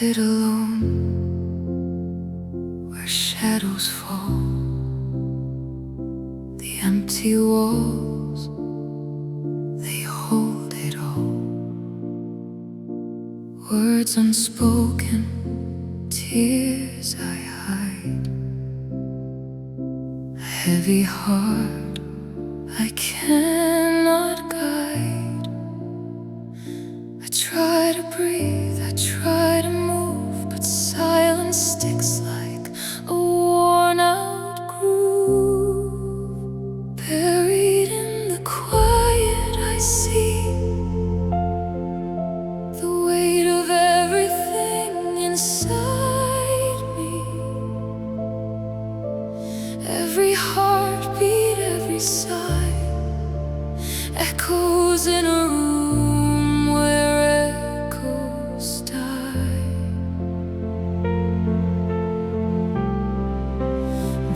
sit alone where shadows fall, the empty walls, they hold it all. Words unspoken, tears I hide, a heavy heart I cannot guide. I try to breathe, I try to move, but silence sticks like a worn out groove. Buried in the quiet I see the weight of everything inside me. Every heartbeat, every sigh echoes in a room where echoes die.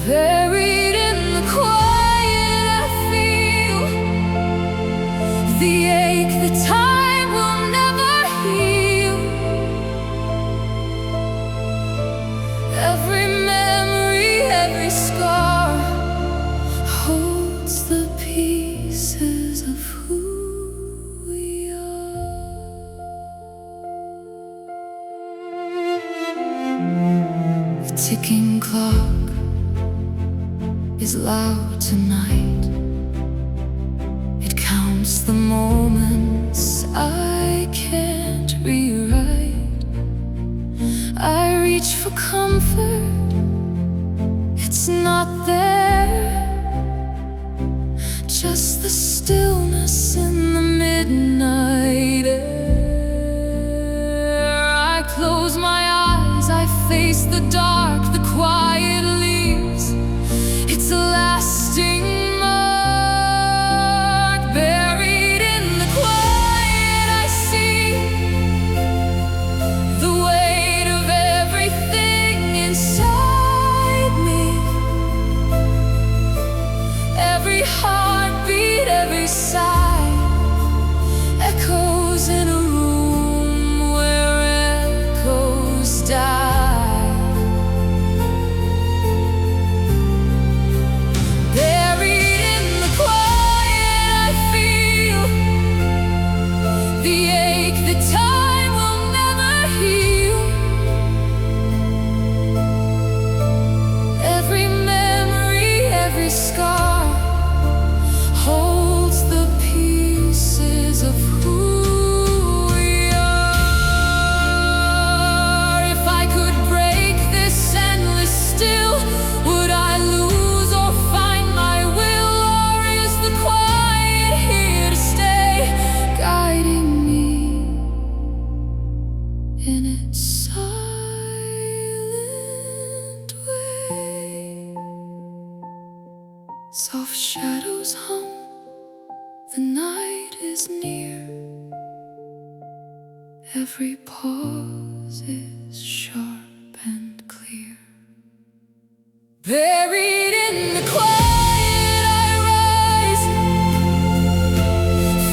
Buried in the quiet I feel the ache that time will never heal. Every memory, every scar holds the pieces of who we are. The ticking clock is loud tonight. It counts the moments I can't rewrite. I reach for comfort, it's not there. Just the stillness in the midnight air. I close my eyes, I face the dark, the quiet leaves. It's a lasting mark. Buried in the quiet I see the weight of everything inside me. Every heartbeat, every sigh echoes in a room where echoes die. Buried in the quiet I feel the ache that time will never heal. Every memory, every scar holds the pieces of who we are. If I could break this endless still, would I lose or find my will? Or is the quiet here to stay, guiding me in its silent way? Soft shadows hum, the night is near. Every pause is sharp and clear. Buried in the quiet I rise,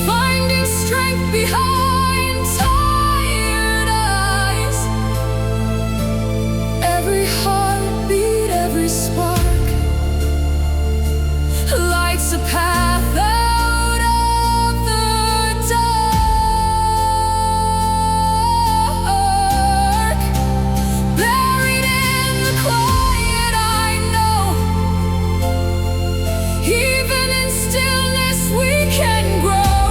finding strength behind tired eyes. Every heartbeat, every spark lights a path out of the dark. Buried in the quiet I know, even in stillness we can grow.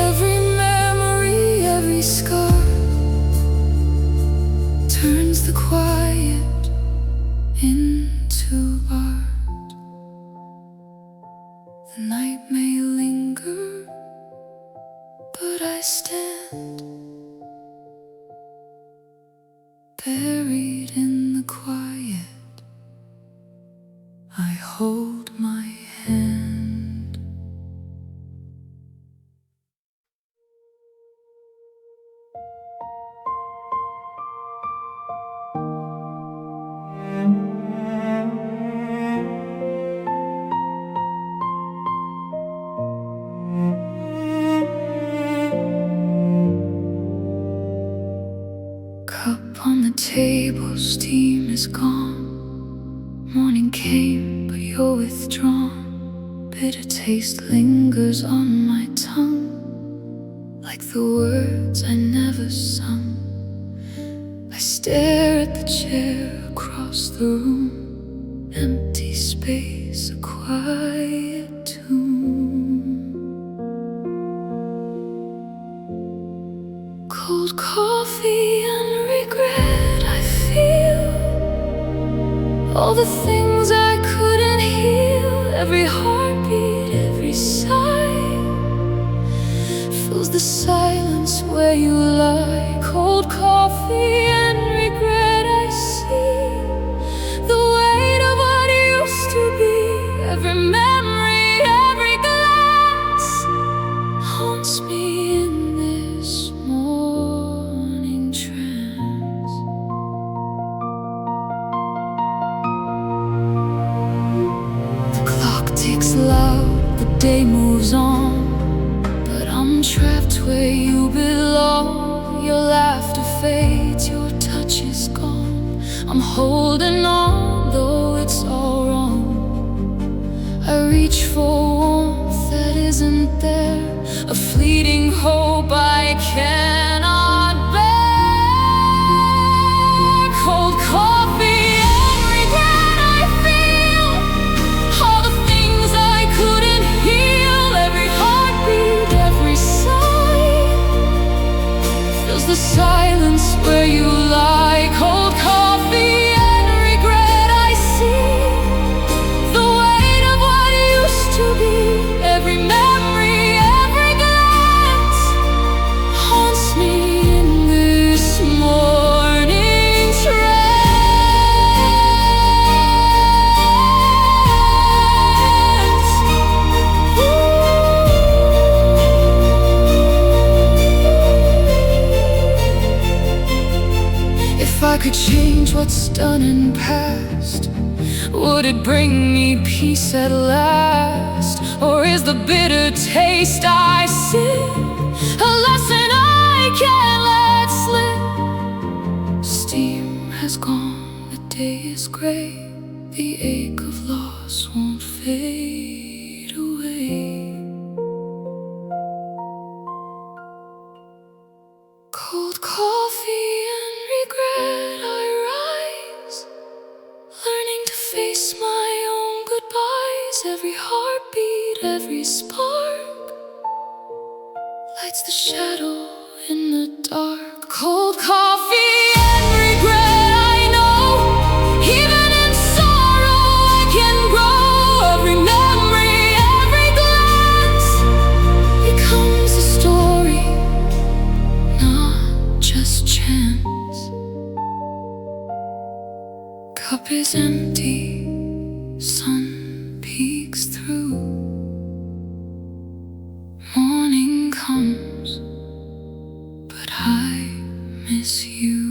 Every memory, every scar turns the quiet into art. The night may linger, but I stand buried in the quiet. I hold my hand. table, steam is gone. Morning came, but you're withdrawn. Bitter taste lingers on my tongue, like the words I never sung. I stare at the chair across the room, empty space, a quiet tomb. Cold coffee and regret, I feel all the things I couldn't heal. Every heartbeat, every sigh fills the silence where you lie. Cold coffee and regret, I see the weight of what used to be. Every memory, every glance haunts me in this morning trance. The clock ticks loud, the day moves on, but I'm trapped where you belong. Your laughter fades, your touch is gone. I'm holding on, though it's all wrong. I reach for warmth that isn't there, a fleeting hope I cannot bear. Cold coffee and regret, I feel all the things I couldn't heal. Every heartbeat, every sigh fills the silence where you lie. Cold coffee and regret, I see the weight of what used to be. Every memory, every glance haunts me in this morning trance. If I could change what's done in past, would it bring me peace at last? Or is the bitter taste I sip a lesson I can't let slip? Steam has gone, the day is gray. The ache of loss won't fade away. Cold coffee and regret, I rise, learning to face my own goodbyes. Every heartbeat, every spark lights the shadow in the dark. Cold coffee and regret, I know even in sorrow I can grow. Every memory, every glance becomes a story, not just chance. Cup is empty, sun peeks through. Morning comes, but I miss you.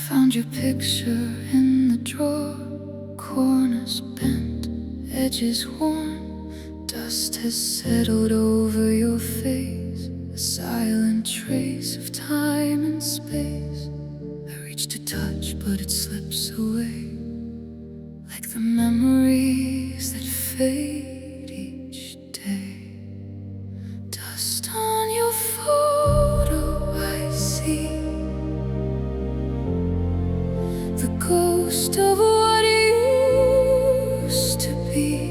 Found your picture in the drawer, corners bent, edges worn. Dust has settled over your face, a silent trace of time and space. I reach to touch, but it slips away, like the memories that fade each day. Dust on your photo, I see the ghost of what used to be.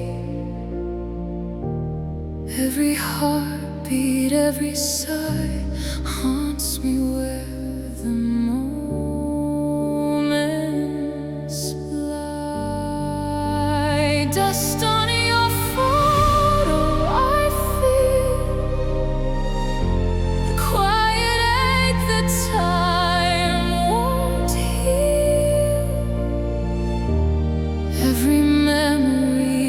Every heartbeat, every sigh haunts me where the moments lie. Dust on your photo, I feel the quiet ache that time won't heal. Every memory,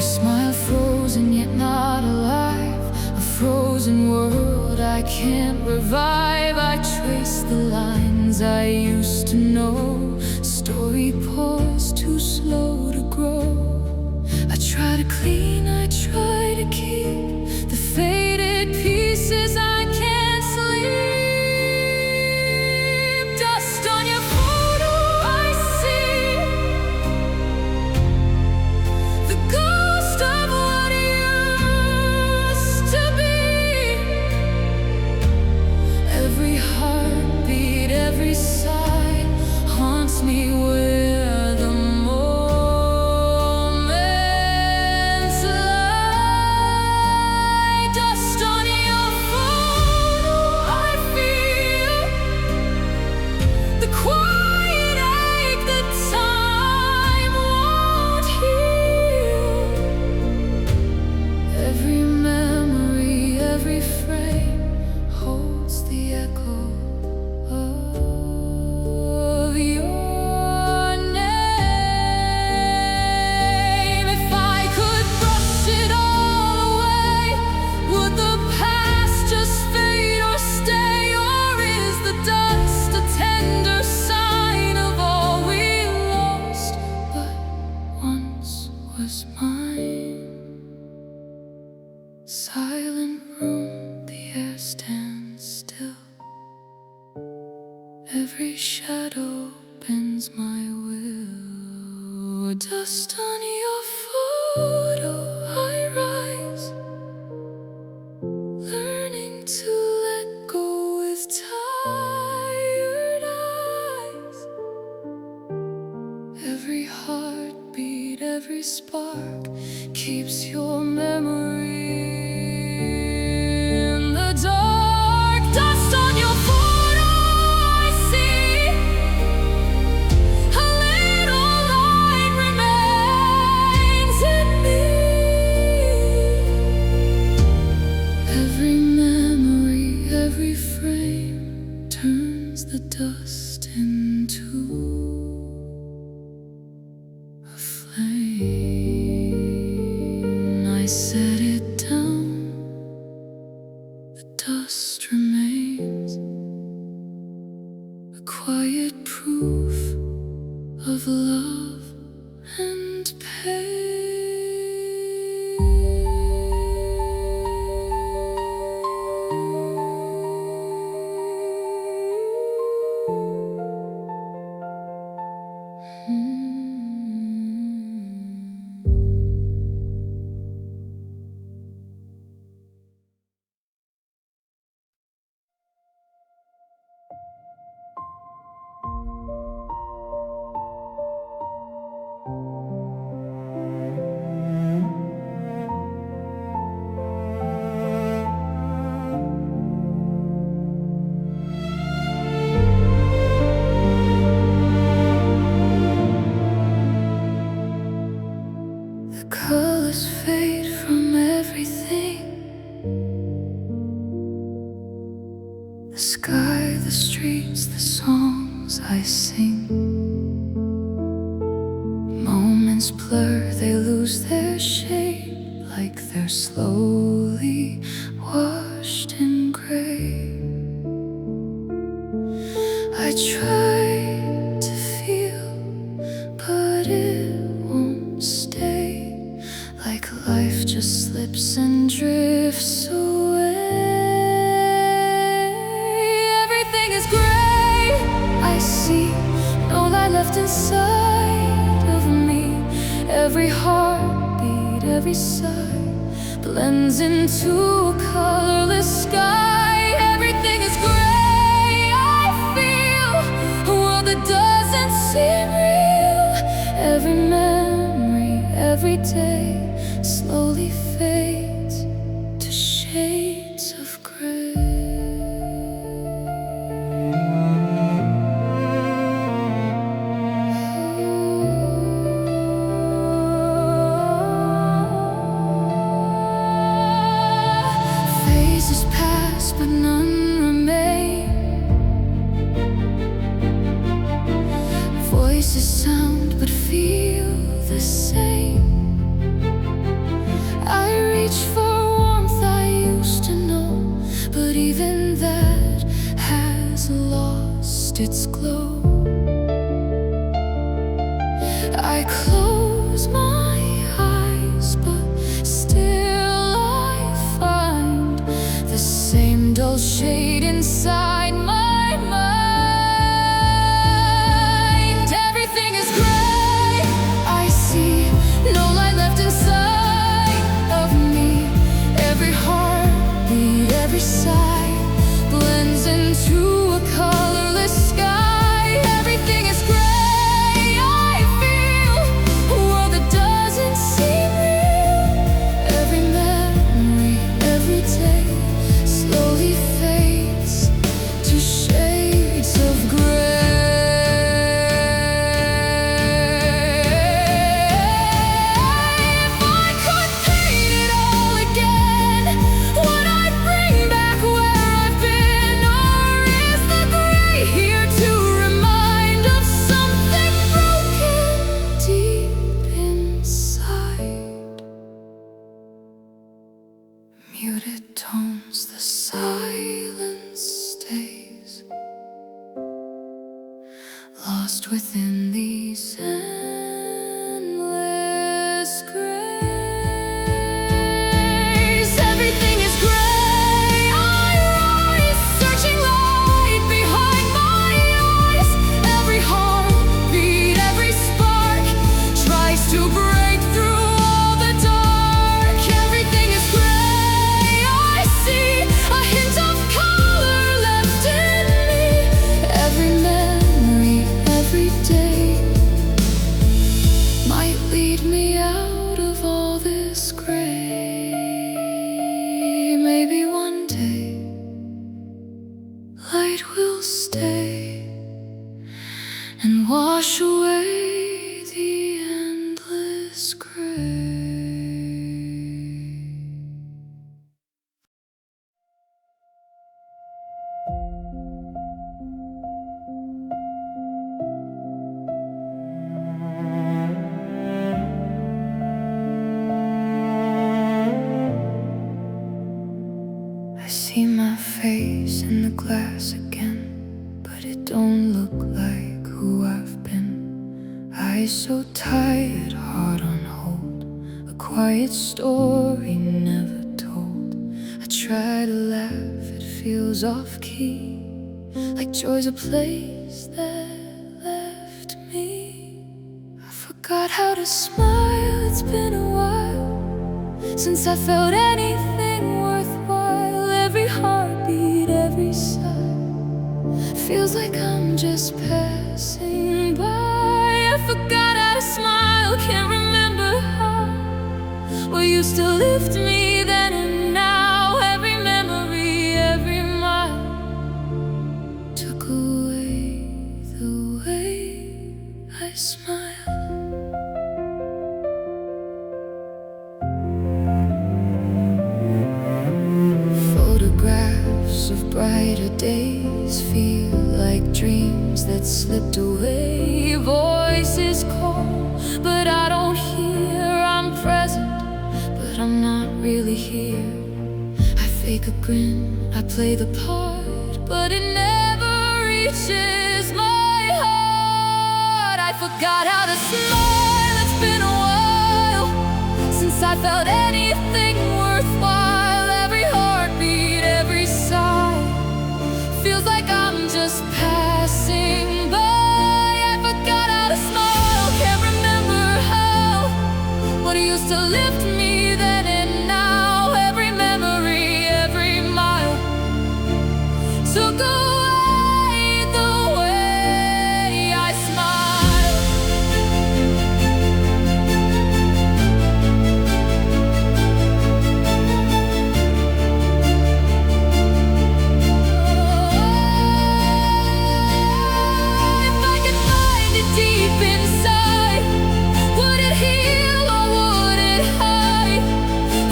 Your smile frozen yet not alive, a frozen world I can't revive. I trace the lines I used to know, story paused too slow to grow. I try to clean, I try to keep the faded pieces I can't sleep. Dust on your photo I see, the ghost of what used to be. Every heartbeat, every sigh haunts me where the moments lie. Dust on your photo I feel, the quiet ache that time won't heal. Every memory, every frame holds the echo of your name. If I could brush it all away, would the past just fade or stay? Or is the dust a tender sign of all we lost but once was mine? Silent room, the air stands still. Every shadow bends my will. Dust on your photo I rise, learning to let go with tired eyes. Every heartbeat, every spark keeps your memory in the dark. Dust on your photo I see, a little light remains in me. Every memory, every frame turns the dust into a flame. I set it down, the dust remains, a quiet proof of love and pain. The colors fade from everything, the sky, the streets, the songs I sing. Moments blur, they lose their shape, like they're slowly washed in gray. I try to feel, but it won't stay. Like life just slips and drifts away. Everything is gray, I see no light left inside of me. Every heartbeat, every sigh blends into a colorless sky. Everything is gray, I feel a world that doesn't seem real. Every memory, every day slowly fades to shades of gray. Phases pass, but none remain. Voices sound, but feel the same. reach for warmth I used to know, but even that has lost its glow. I close my eyes, but still I find the same dull shade inside my mind. Everything is gray, I see no light left inside of me. Every heartbeat, every sigh blends into a colorless sky. Everything is gray, muted tones, the silence stays lost within these endless grays. Everything is gray, I rise, searching light behind my eyes. Every heartbeat, every spark tries to break through all the dark. Everything is gray, I see a hint of color left in me. Every memory, every day might lead me out of all this gray. Maybe one day light will stay and wash away the endless gray. I see my face in the glass again, but it don't look like who I've been. Eyes so tired, heart on hold, a quiet story never told. I try to laugh, it feels off-key, like joy's a place that left me. I forgot how to smile, it's been a while since I felt anything worthwhile. Every heartbeat, every sigh feels like I'm just passing by. I forgot how to smile, can't remember how. Well, you still lift me then and now. Every memory, every mile took away the way I smile. Photographs of brighter days feel like dreams that slipped away. Voices call, but I don't hear. I'm present, but I'm not really here. I fake a grin, I play the part, but it never reaches my heart. I forgot how to smile, it's been a while since I felt anything worthwhile. Every heartbeat, every sigh feels like I'm just passing by. I forgot how to smile, can't remember how. But it used to lift me then and now. Every memory, every mile took away the way I smile. If I could find it deep inside, would it heal or would it hide?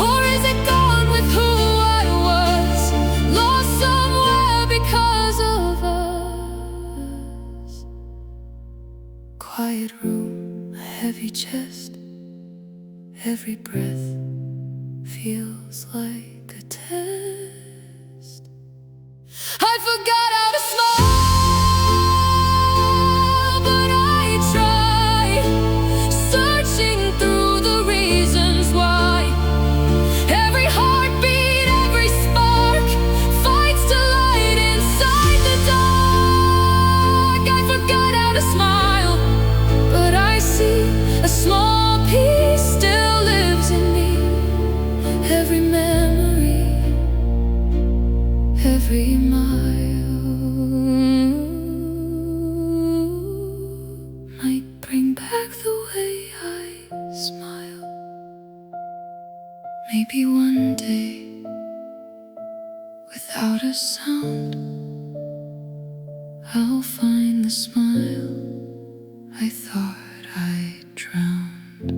Or is it gone with who I was, lost somewhere because of us? Quiet room, a heavy chest, every breath feels like a test. I forgot how to smile, but I tried, searching through the reasons why. Every heartbeat, every spark fights to light inside the dark. I forgot how to smile, but I see a small piece still lives in me. Every memory, every mile might bring back the way I smile. Maybe one day, without a sound, I'll find the smile I thought I drowned.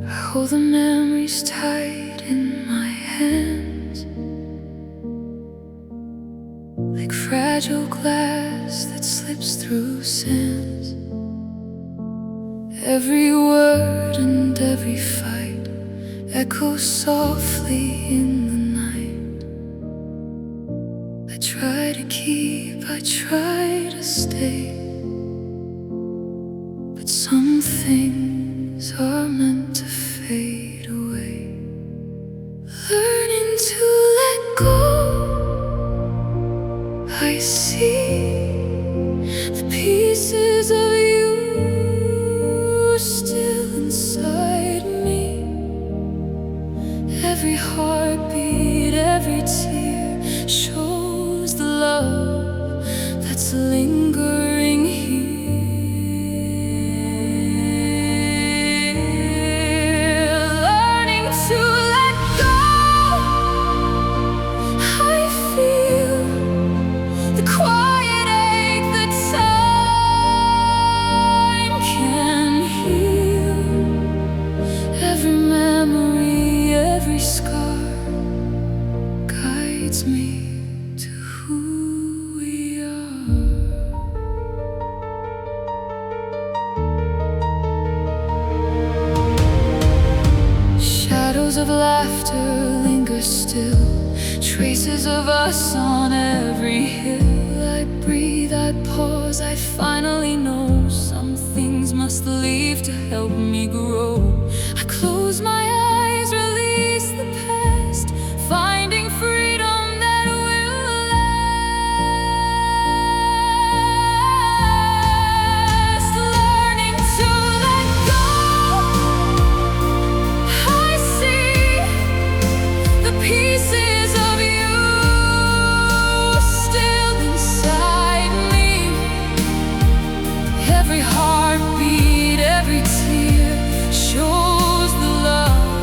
I hold the memories tight in my hands, like fragile glass that slips through sands. Every word and every fight echoes softly in the night. I try to keep, I try to stay, but some things are meant to fade away. Learning to let go, I see the pieces of you still inside me. Every heartbeat, every tear shows the love that's lingering here. Learning to let go, I feel the quiet ache that time can heal. Every memory, every scar guides me to who we are. Shadows of laughter linger still, traces of us on every hill. I breathe, I pause, I finally know some things must leave to help me grow. I close my eyes, release the past, finding freedom that will last. Learning to let go, I see the pieces of you still inside me. Every heartbeat, every tear shows the love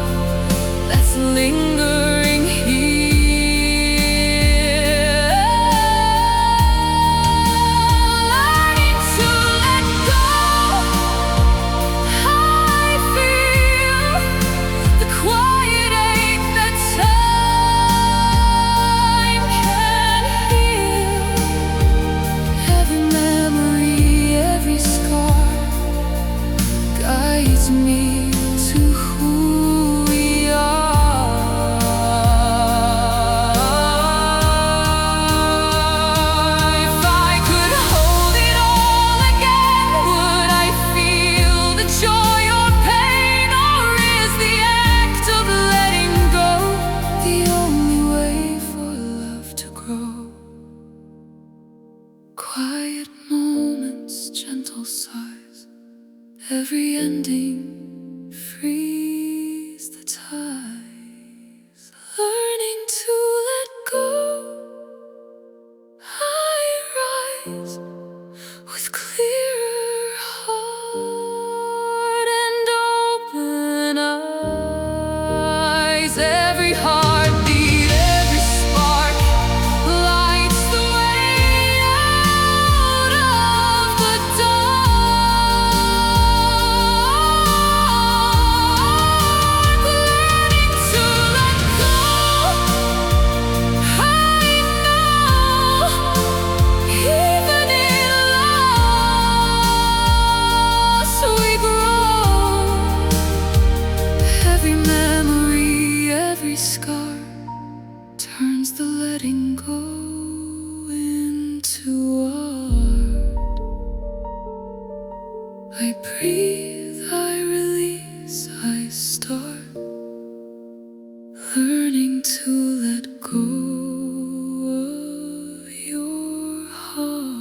turns the letting go into art. I breathe, I release, I start learning to let go of your heart.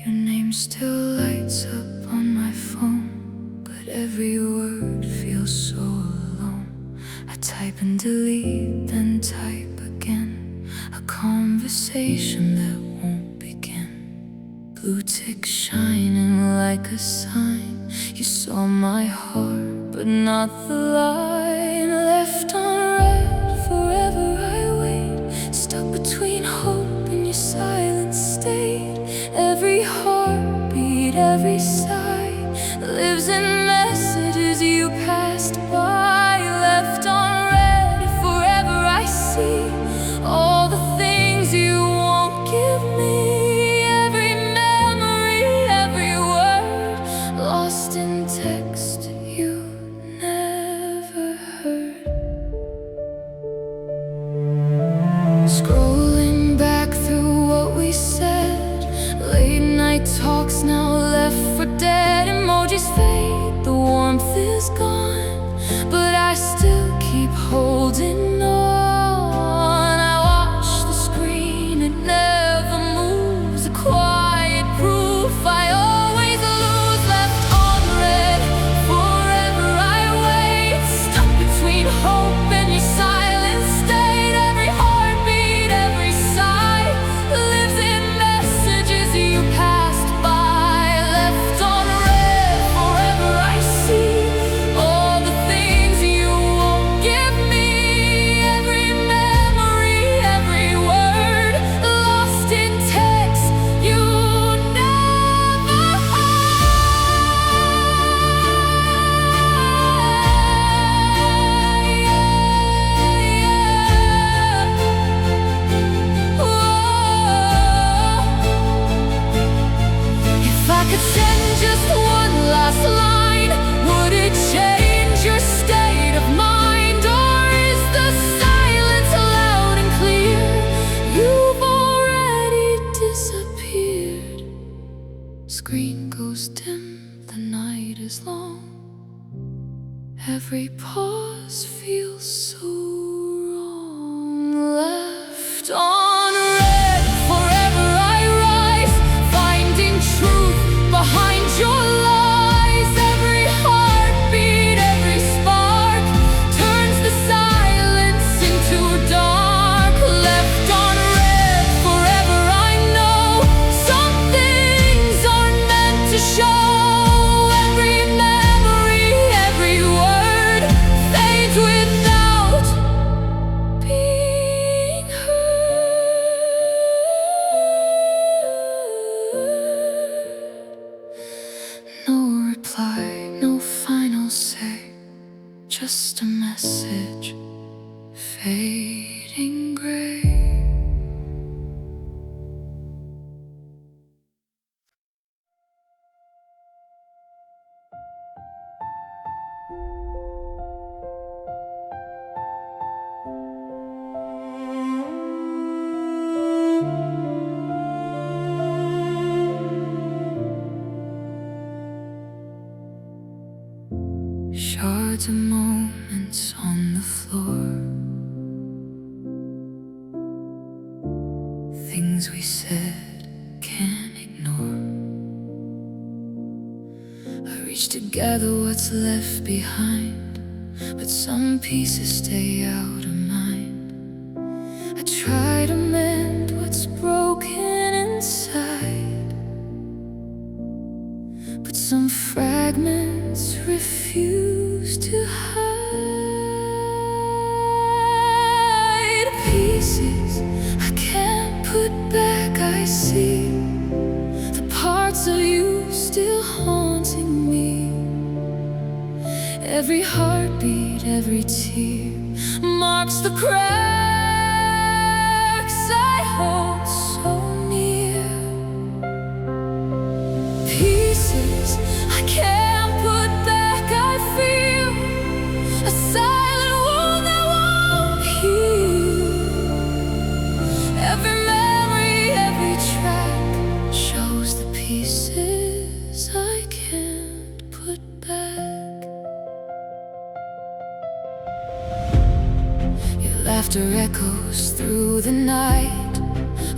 Your name still lights up on my phone, but every word feels so alone. I type and delete, then type again, a conversation that won't begin. Blue tick shining like a sign. You saw my heart, but not the line. Left unread, forever I wait, stuck between hope and your silent state. Every heartbeat, every sigh lives in messages you passed by. Left unread, forever I see all the things you won't give me. Every memory, every word lost in text you never heard. Scrolling back through what we said, late night talks now left for dead. Emojis fade, the warmth is gone, but I still keep holding on. I watch the screen, it never moves, a quiet proof I always lose. Left unread, forever I wait, stuck between hope and your silent state. Every heartbeat, every sigh lives in messages you passed by. Left unread, forever I see all the things you won't give me. Every memory, every word lost in text you never If I could send just one last line, would it change your state of mind? Or is the silence loud and clear? You've already disappeared. Screen goes dim, the night is long. Every pause feels so wrong. Left unread, forever I rise, finding truth behind your lies. Every heartbeat, every spark turns the silence into dark. Left unread, forever I know some things aren't meant to show. Every memory, every word fades without being heard. No reply, no final say, just a message fading gray. Shards of moments on the floor, things we said can't ignore. I reach to gather what's left behind, but some pieces stay out of mind. I try to mend what's broken inside, but some fragments refuse to hide. Pieces I can't put back, I see the parts of you still haunting me. Every heartbeat, every tear marks the cracks I hold so near. Pieces I can't put back, I feel a silent wound that won't heal. Every memory, every track shows the pieces I can't put back. Your laughter echoes through the night,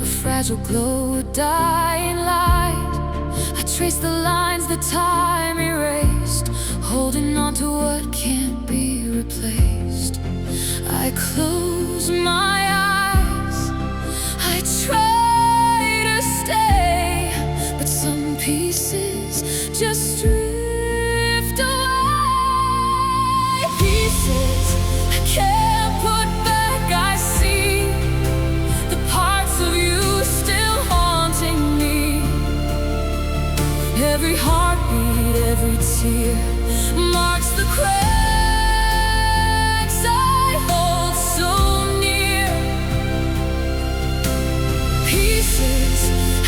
a fragile glow, a dying light. I trace the lines that time erased, holding on to what can't be replaced. I close my eyes, I try to stay, but some pieces just drift away. Pieces I can't put back, I see the parts of you still haunting me. Every heartbeat, every tear marks the cracks I hold so near. Pieces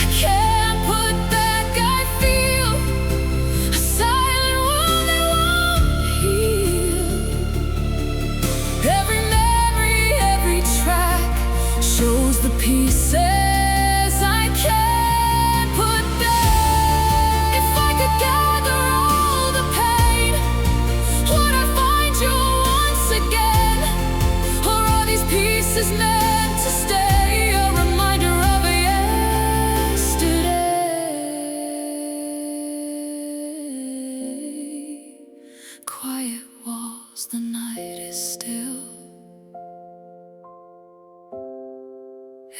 I can't put back, I feel a silent wound that won't heal. Every memory, every track shows the pieces I can't put back. If I could gather all the pain, would I find you once again? Or are these pieces meant to stay, a reminder of yesterday? Quiet walls, the night is still.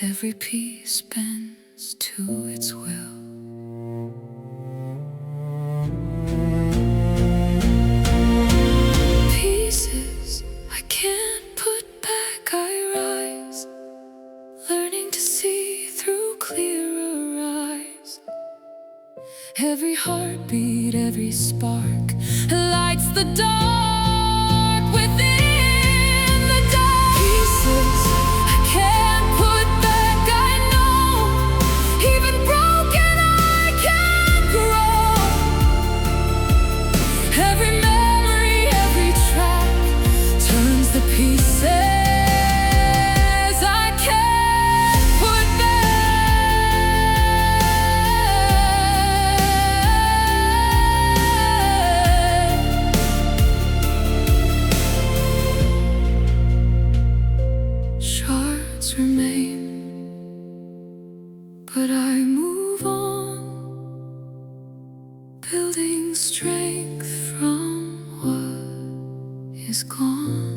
Every piece bends to its will. Pieces I can't put back, I rise, learning to see through clearer eyes. Every heartbeat, every spark lights the dark within the dark. Pieces I can't put back, I know, even broken I can grow. Every memory, every track turns the pieces I can't put back. Shards remain, but I move on, building strength from what is gone.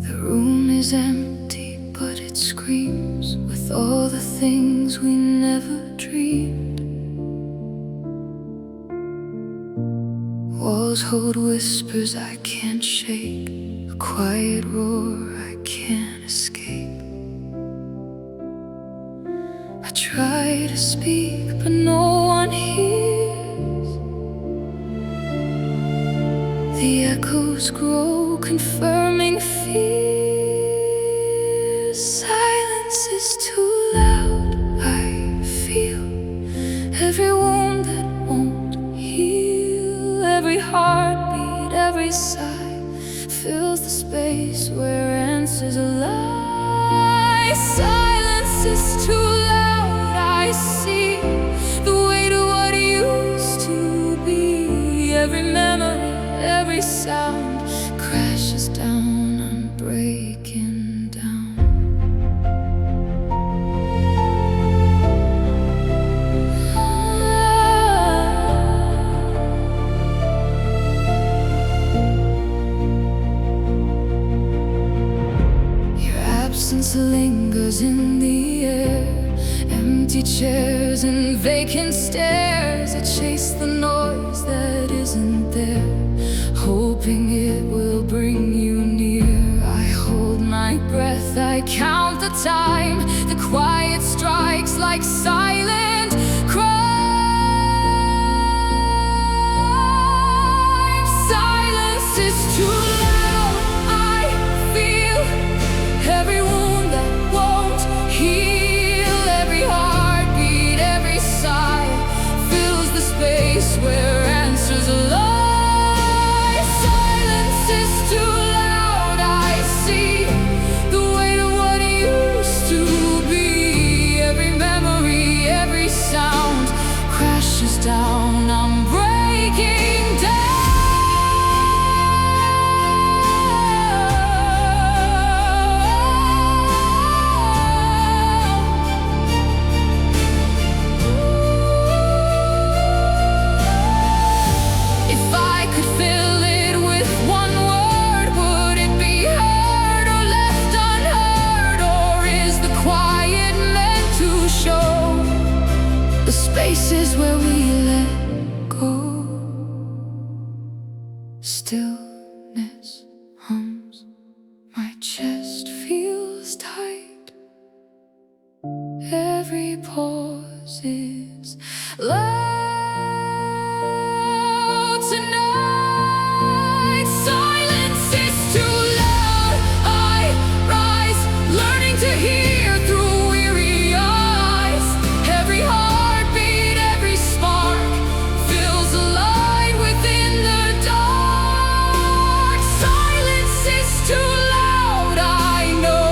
The room is empty, but it screams with all the things we never dreamed. Walls hold whispers I can't shake, a quiet roar I can't escape. I try to speak, but no one hears. The echoes grow, confirming fears. Silence is too loud, I feel every wound that won't heal. Every heartbeat, every sigh fills the space where answers lie. Silence is too loud, I see the weight of what used to be. Every memory, every sound crashes down, I'm breaking down. Your absence lingers in the air, and vacant stares. I chase the noise that isn't there, hoping it will bring you near. I hold my breath, I count the time. The quiet strikes like silent crime. Silence is too loud. I feel every wound that won't heal. Every heartbeat, every sigh fills the space where answers lie. Silence is too loud. I see the weight of what used to be. Every memory, every sound crashes down. I'm breaking down. If I could fill it with one word, would it be heard or left unheard? Or is the quiet meant to show the spaces where we let go? Stillness hums, my chest feels tight. Every pause is loud tonight. Silence is too loud. I rise, learning to hear through weary eyes. Every heartbeat, every spark feels alive within the dark. Silence is too loud. I know,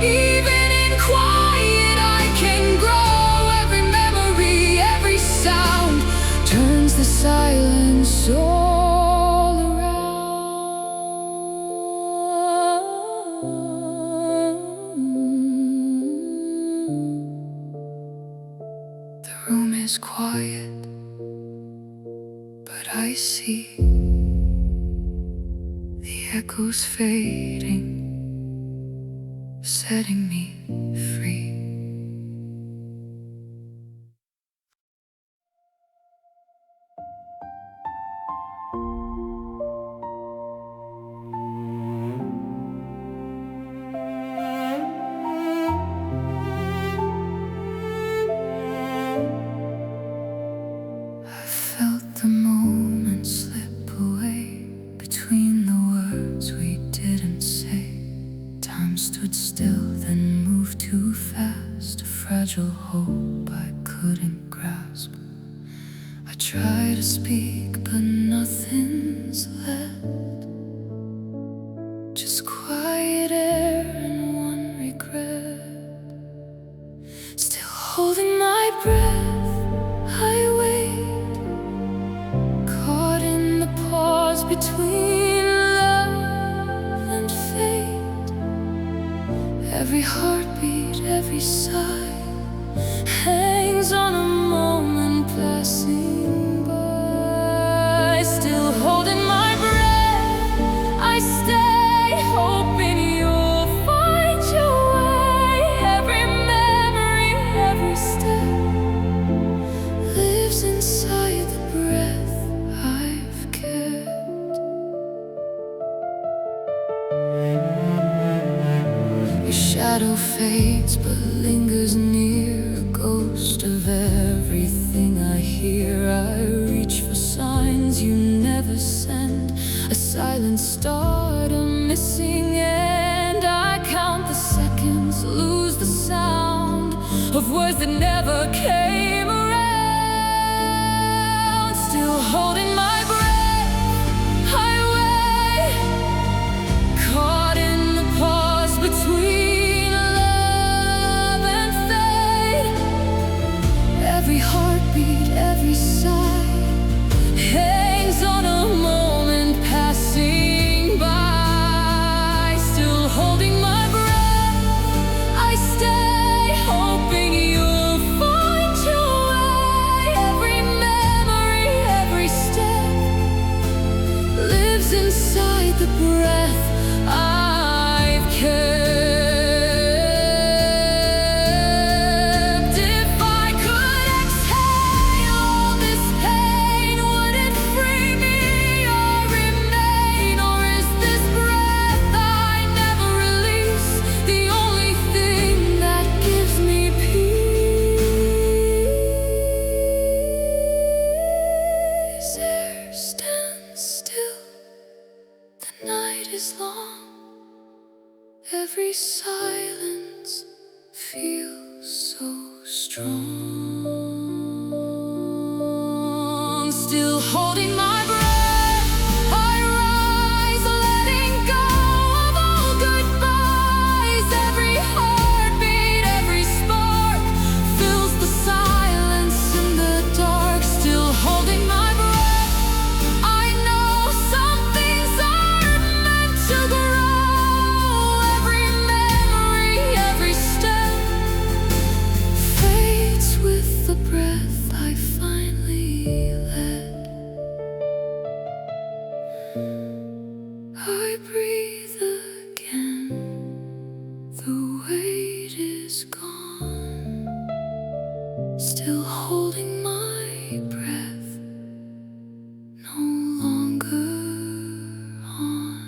even in quiet I can grow. Every memory, every sound turns the silence all around. The room is quiet, but I see the echoes fading, setting me free. I felt the moment slip away between the words we didn't say. Time stood still, then moved too fast. A fragile hope I couldn't grasp. I try to speak, but nothing's left. Just quiet air and one regret. Still holding my breath, I wait, caught in the pause between love and fate. Every heartbeat, every sigh hangs on a moment passing by. Still holding my breath, I stay, hoping you'll find your way. Every memory, every step lives inside the breath I've kept. Your shadow fades but lingers near, a ghost of everything I hear. I reach for signs you never send, a silent start, a missing end. I count the seconds, lose the sound of words that never came around. Still holding my breath, I wait, caught in the pause between love and fate. Every heartbeat, every sigh hangs on a moment passing by. Still holding my breath, I stay, hoping you'll find your way. Every memory, every step lives inside the breath I've kept. If I could Every silence feels so strong. Still holding my breath, I rise, letting go of all goodbyes. Every heartbeat, every spark fills the silence in the dark. Still holding my breath, I know some things are meant to grow. Every memory, every step fades with the breath I finally let. I breathe again, the weight is gone. Still holding my breath, no longer on.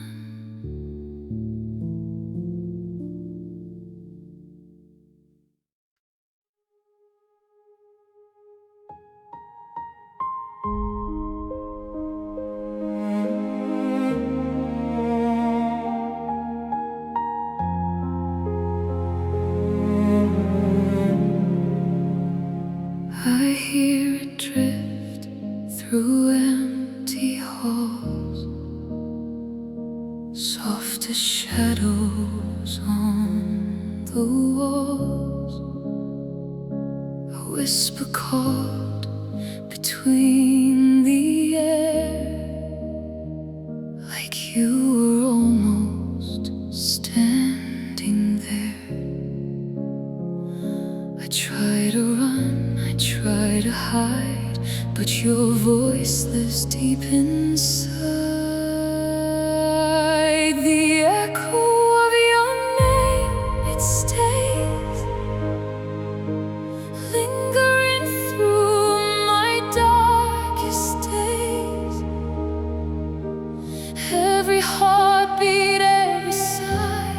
I hear it drift through empty halls, soft as shadows on the walls. A whisper caught between the air, like you were almost standing there. I try to run, I try to hide, but your voice lives deep inside. The echo of your name, it stays, lingering through my darkest days. Every heartbeat, every sigh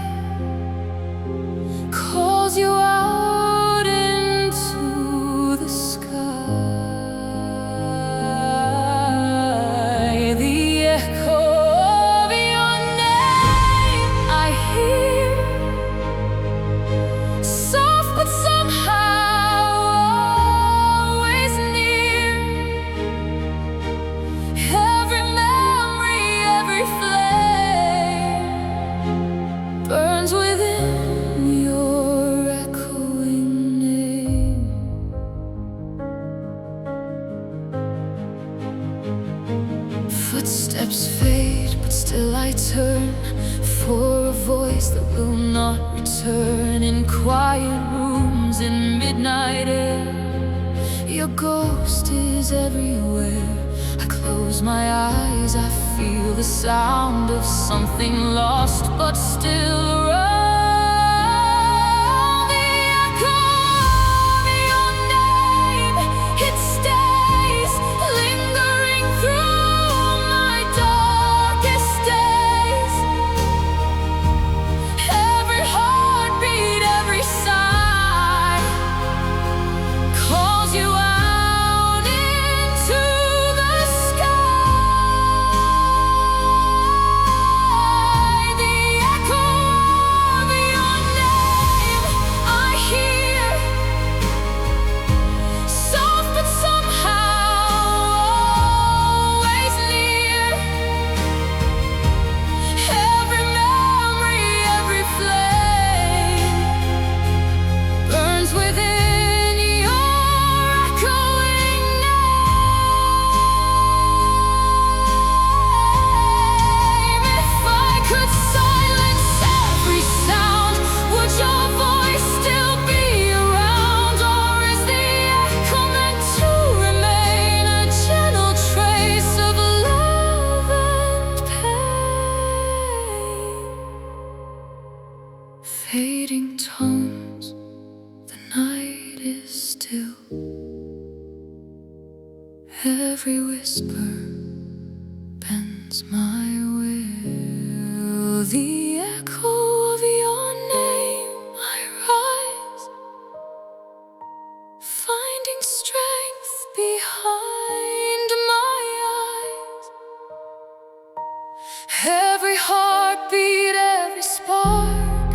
calls you out into the sky. The echo of your name I hear, soft but somehow always near. Every memory, every flame burns within your echoing name. Footsteps fade, but still I turn for a voice that will not return. In quiet rooms, in midnight air, your ghost is everywhere. I close my eyes, I feel the sound of something lost but still around. The echo of your name, it stays, lingering through my darkest days. Every heartbeat, every sigh calls you out into the sky. The echo of your name I hear, soft but somehow always near. Every memory, every flame burns within your echoing name. If I could silence every sound, would your voice still be around? Or is the echo meant to remain a gentle trace of love and pain? Fading tones, the night is still. Every whisper bends my will. The echo of your name I rise, finding strength behind my eyes. Every heartbeat, every spark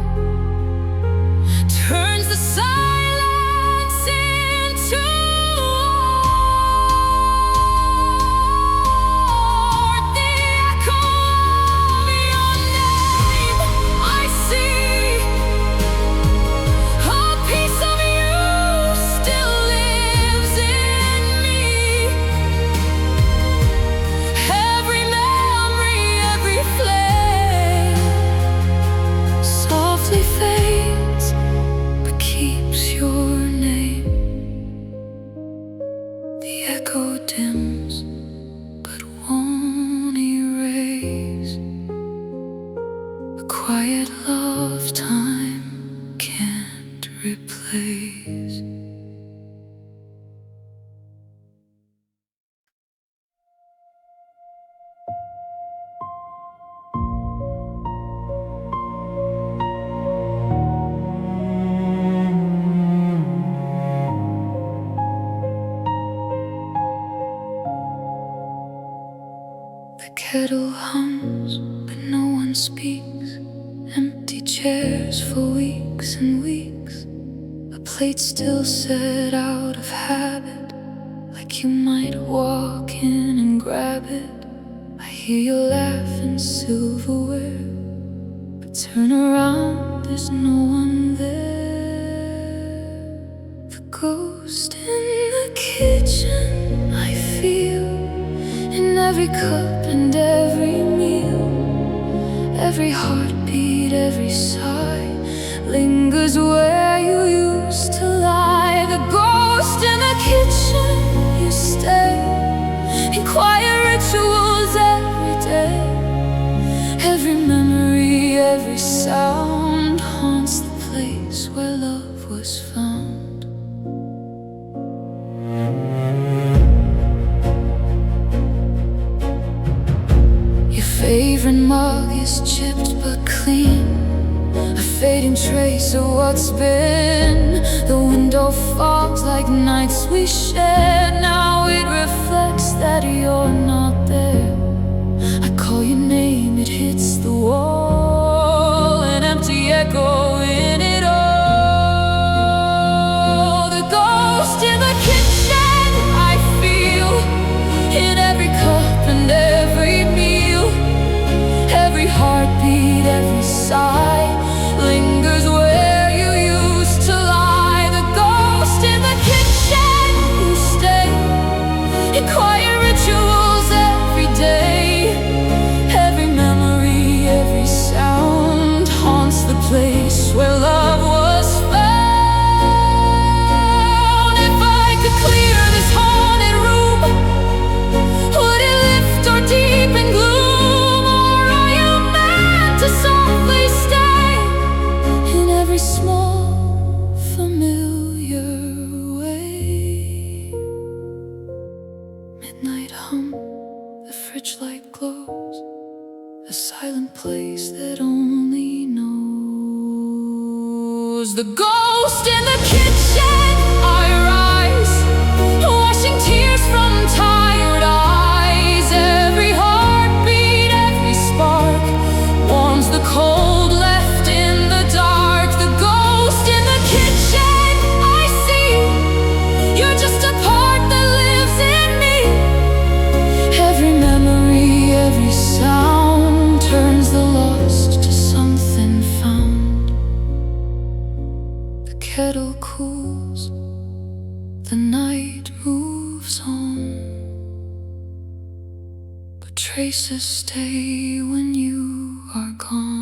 The echo dims, but won't erase a quiet love time can't replace. The kettle hums, but no one speaks. Empty chairs for weeks and weeks. A plate still set out of habit, like you might walk in and grab it. I hear you laugh in silverware, but turn around, there's no one there. The ghost in the kitchen I feel, in every cup and every meal. Every heartbeat, every sigh lingers where you used to lie. The ghost in the kitchen, you stay in quiet rituals every day. Every memory, every sound haunts the place where love was found. Your favorite mug is chipped but clean, a fading trace of what's been. The window fogs like nights we shared. Now it reflects that you're not there. I call your name, it hits the wall, an empty echo in it all. The ghost in the kitchen I feel, in every cup and every meal. Every heartbeat, every sigh lingers where you used to lie. The ghost in the kitchen, you stay in quiet rituals every day. Every memory, every sound haunts the place where love was found. If I could clear this haunted room, would it lift or deepen gloom? Or are you meant to softly stay in every small, familiar way? Midnight hum, the fridge light glows, a silent place that only knows. The ghost in the kitchen I rise, washing tears from tired eyes. Every heartbeat, every spark warms the cold left in the dark. The ghost in the kitchen I see, you're just a part that lives in me. Every memory, every sound turns the lost to something found. The kettle cools, the night moves on, but traces stay when you are gone.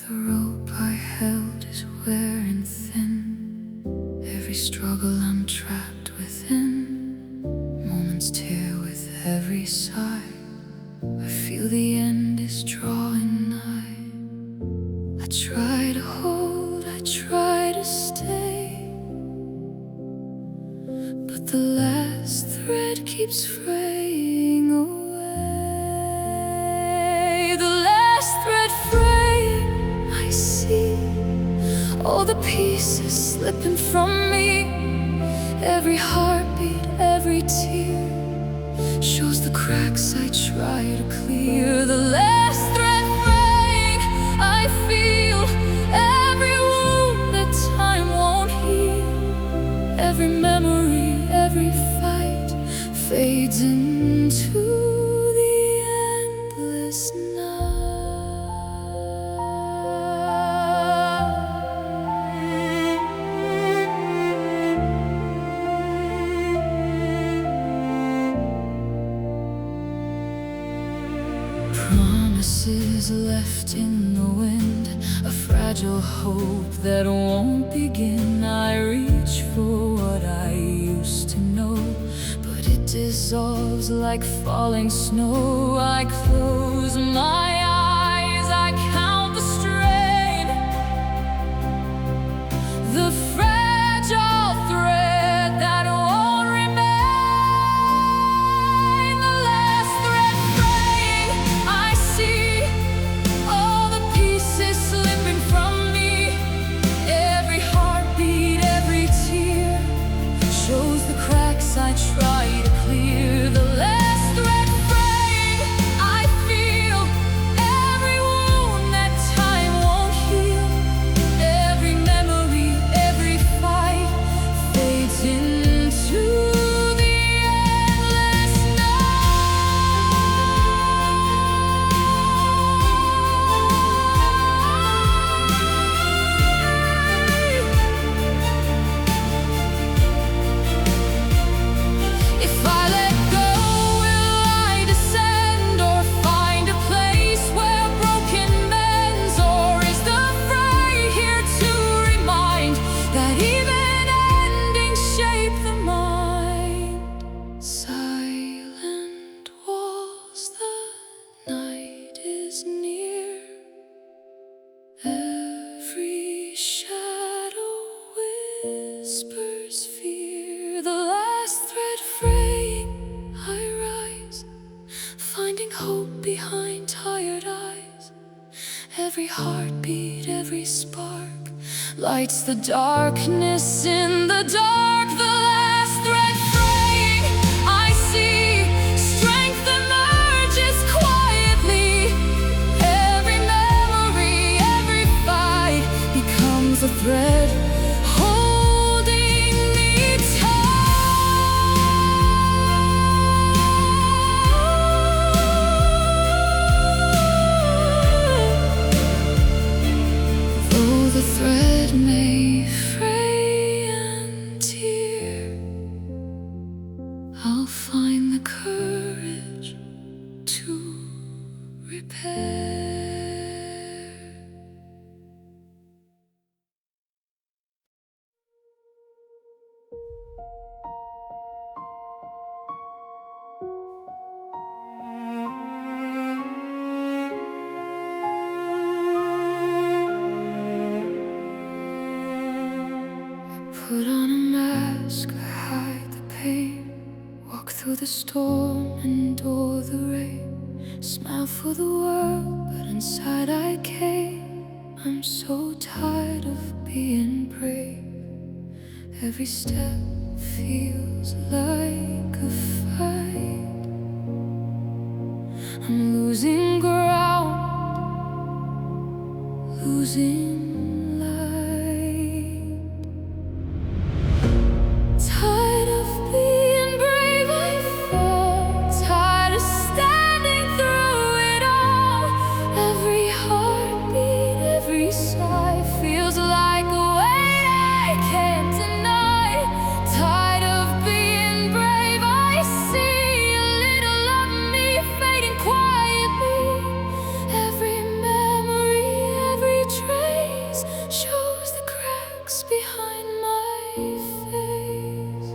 The rope I held is wearing thin. Every struggle I'm trapped within. Moments tear with every sigh. I feel the end is drawing nigh. I try to hold, I try to stay, but the last thread keeps fraying away. The last thread fraying, I see all the pieces slipping from me. Every heartbeat, every tear shows the cracks I try to clear. The last thread fraying, I feel every wound that time won't heal. every memory, every fight fades into the endless Promises left in the wind, a fragile hope that won't begin. I reach for what I used to know, but it dissolves like falling snow. I close my eyes, I count the strain, the fragile thread that won't remain. The last thread fraying, I see all the pieces slipping from me. Every heartbeat, every tear shows the cracks I try to clear. The last thread fraying, I feel every wound that time won't heal. Every memory, every fight fades into the endless If I let go, will I descend or find a place where broken mends? Or is the fray here to remind that even endings shape the mind? Silent walls, the night is near. Every shadow whispers fear. The last thread fraying, I rise, finding hope behind tired eyes. Every heartbeat, every spark lights the darkness in the dark. The last thread fraying, I see strength emerges quietly. Every memory, every fight becomes a thread holding me tight. Though the thread may fray and tear, I'll find the courage to repair. Put on a mask, hide the pain, walk through the storm, endure the rain. Smile for the world, but inside I cave. I'm so tired of being brave. Every step feels like a fight. I'm losing ground, losing light. Tired of being brave, I fall. Tired of standing through it all. Every heartbeat, every sigh feels like a weight I can't deny. Tired of being brave, I see a little of me fading quietly. Every memory, every trace shows the cracks behind my face.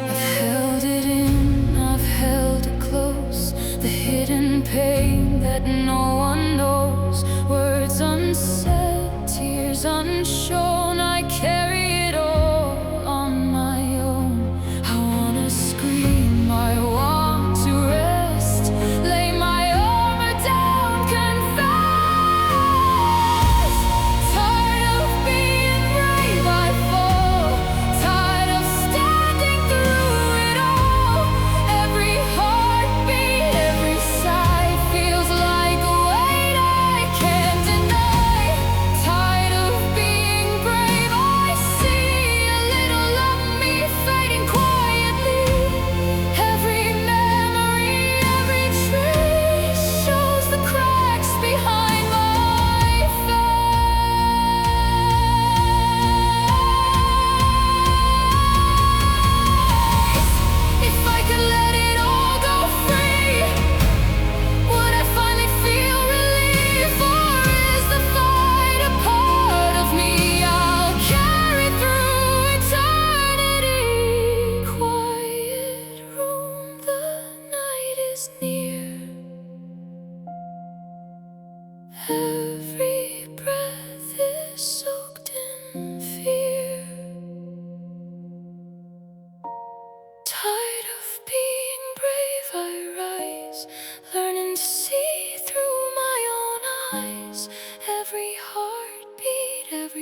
I've held it in, I've held it close. The hidden pain that no one knows. Words unsaid, tears unshown. I carry it all on my own. I wanna scream, I want to rest. Lay my armor down, confess. Tired of being brave, I fall. Tired of standing through it all. Every heartbeat, every sigh feels like a weight I can't deny. Tired of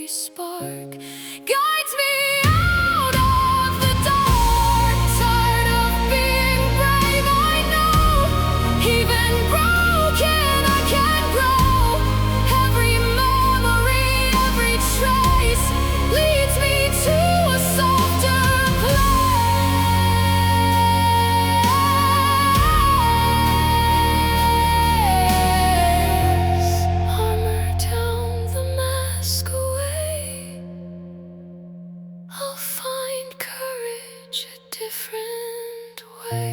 every spark guides me out of the dark. Tired of being brave, I know, even broken I can grow. Every memory, every trace leads me to a softer place. Armor down, the mask away, I'll find courage a different way.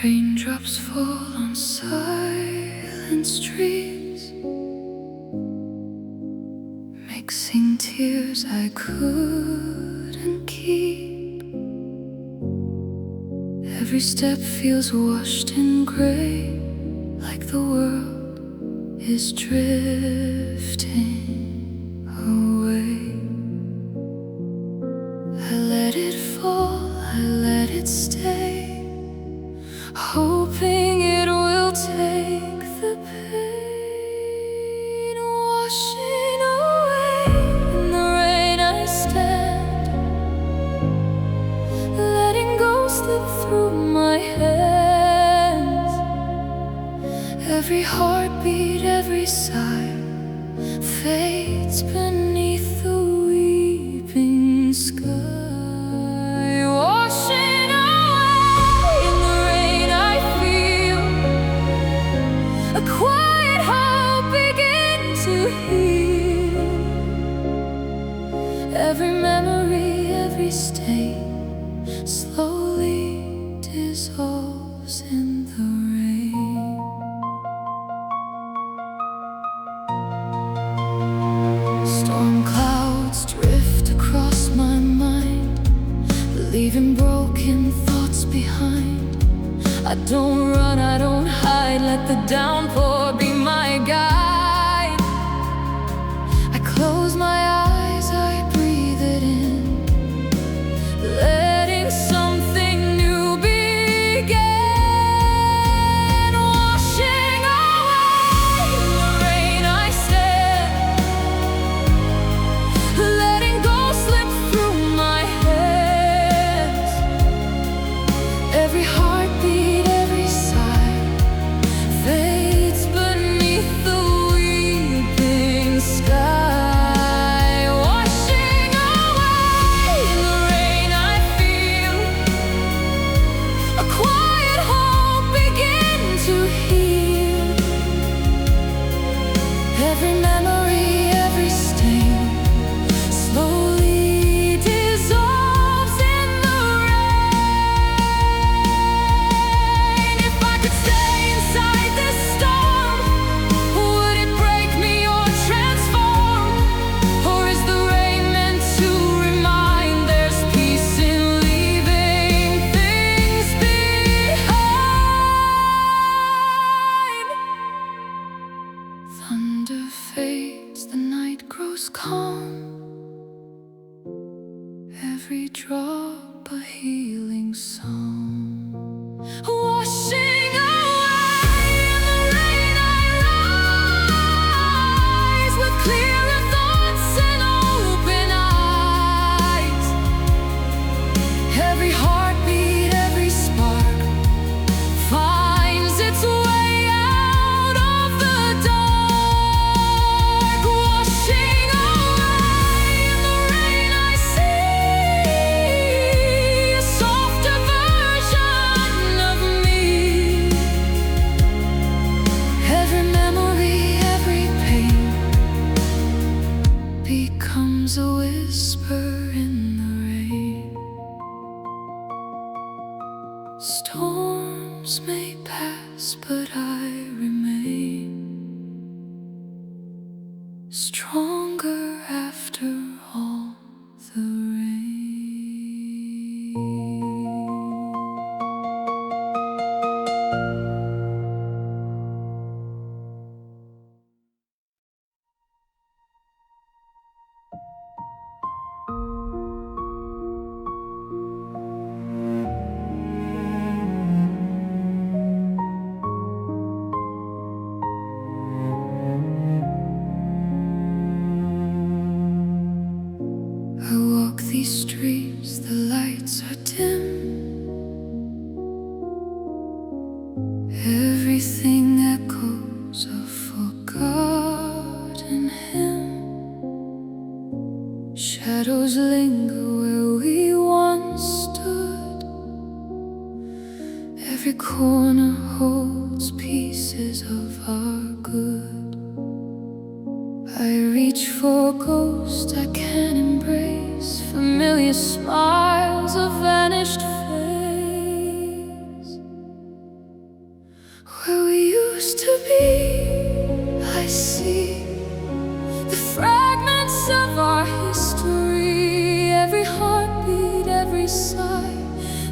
Raindrops fall on silent streets, mixing tears I couldn't keep. Every step feels washed in gray, like the world is drifting away. I let it fall, I let it stay, hoping it will take the pain. Washing away in the rain I stand, letting go slip through my hands. Every heartbeat, every sigh fades beneath the weeping sky. Washing away in the rain I feel a quiet hope begin to heal. Every memory, every stain slowly dissolves in the rain. Storm clouds drift across my mind, leaving broken thoughts behind. I don't run, I don't hide, let the downpour be my guide. I close my eyes, I breathe it in, letting something new begin. Washing away in the rain I stand, letting go slip through my hands. Every heartbeat, every sigh fades beneath the weeping sky. Washing away in the rain I feel a quiet hope begin to heal. Every memory, every stain slowly dissolves in the rain. If I could stay inside this storm, would it break me or transform? Or is the rain meant to remind there's peace in leaving things behind? Thunder fades, the night grows calm, every drop a healing song. Washing away in the rain I rise, with clearer thoughts and open eyes. Every heartbeat, every spark finds its way out of the dark. Washing away in the rain I see a softer version of me. Every memory, every pain becomes a whisper in the rain. Storms may pass, but I remain. flame, stronger after all the rain. I walk these streets, the lights are dim. Everything echoes a forgotten hymn. Shadows linger where we once stood. Every corner holds pieces of our good. I reach for ghosts I can't embrace, familiar smiles, a vanished face. Where we used to be, I see the fragments of our history. Every heartbeat, every sigh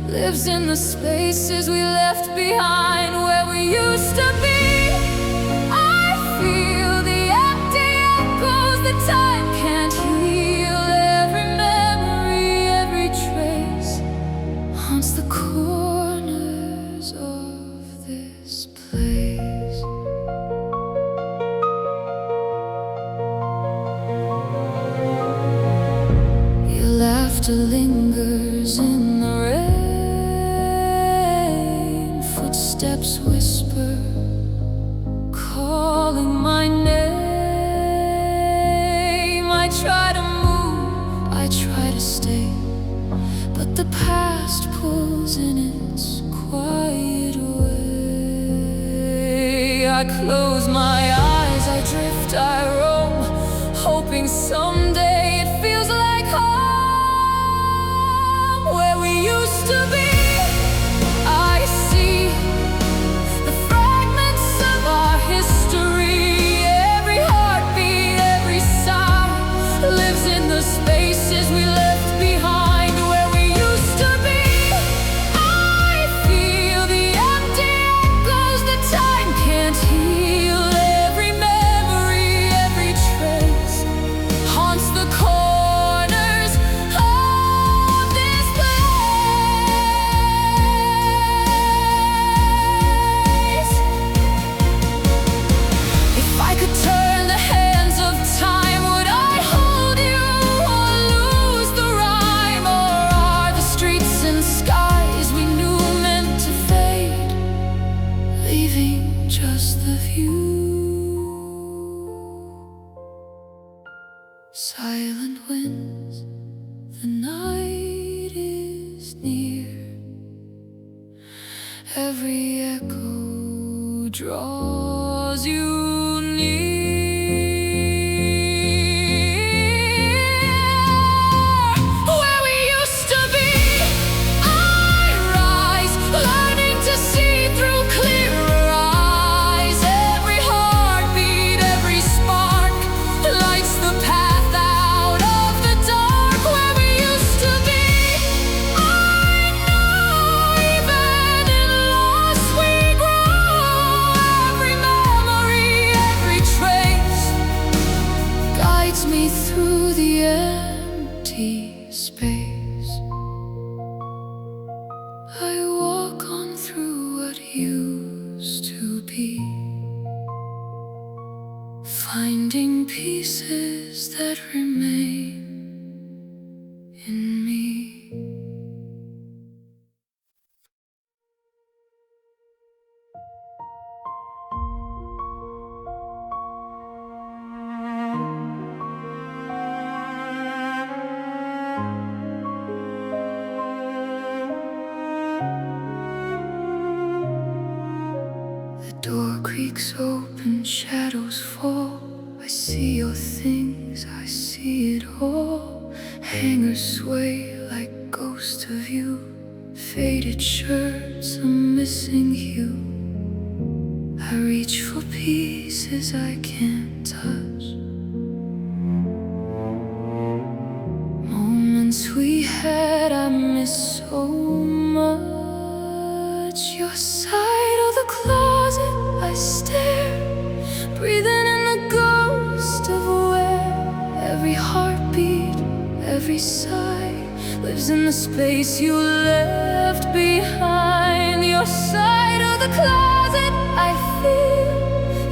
lives in the spaces we left behind. Where we used to be, time can't heal. Every memory, every trace haunts the corners of this place. Your laughter lingers in the rain. Footsteps whisper, calling my name. I try to move, I try to stay, but the past pulls in its quiet way. I close my eyes, I drift, I roam, hoping someday it feels like home. Where we used to be, I see the fragments of our history. Every heartbeat, every sigh lives in the spaces we left behind. Where we used to be, I feel the empty echoes that time can't heal. Every memory, every trace haunts the corners of this place. If I could turn the hands of time, would I hold you or lose the rhyme? Or are the streets and skies we knew meant to fade, leaving just the view? Silent winds, the night is near. Every echo draws you near. Where we used to be, I rise, learning to see through clearer eyes. Every heartbeat, every spark lights the path out of the dark. Where we used to be, I know even in loss we grow. Every memory, every trace guides me through the empty space. I walk on through what used to be, finding pieces that remain in me. The door creaks open, shadows fall. I see your things, I see it all. Hangers sway like ghosts of you. Faded shirts, a missing hue. I reach for pieces I can't touch. Moments we had I miss so much. Your side of the closet I stare, breathing in the ghost of where every heartbeat, every sigh lives in the space you left behind. Your side of the closet I feel,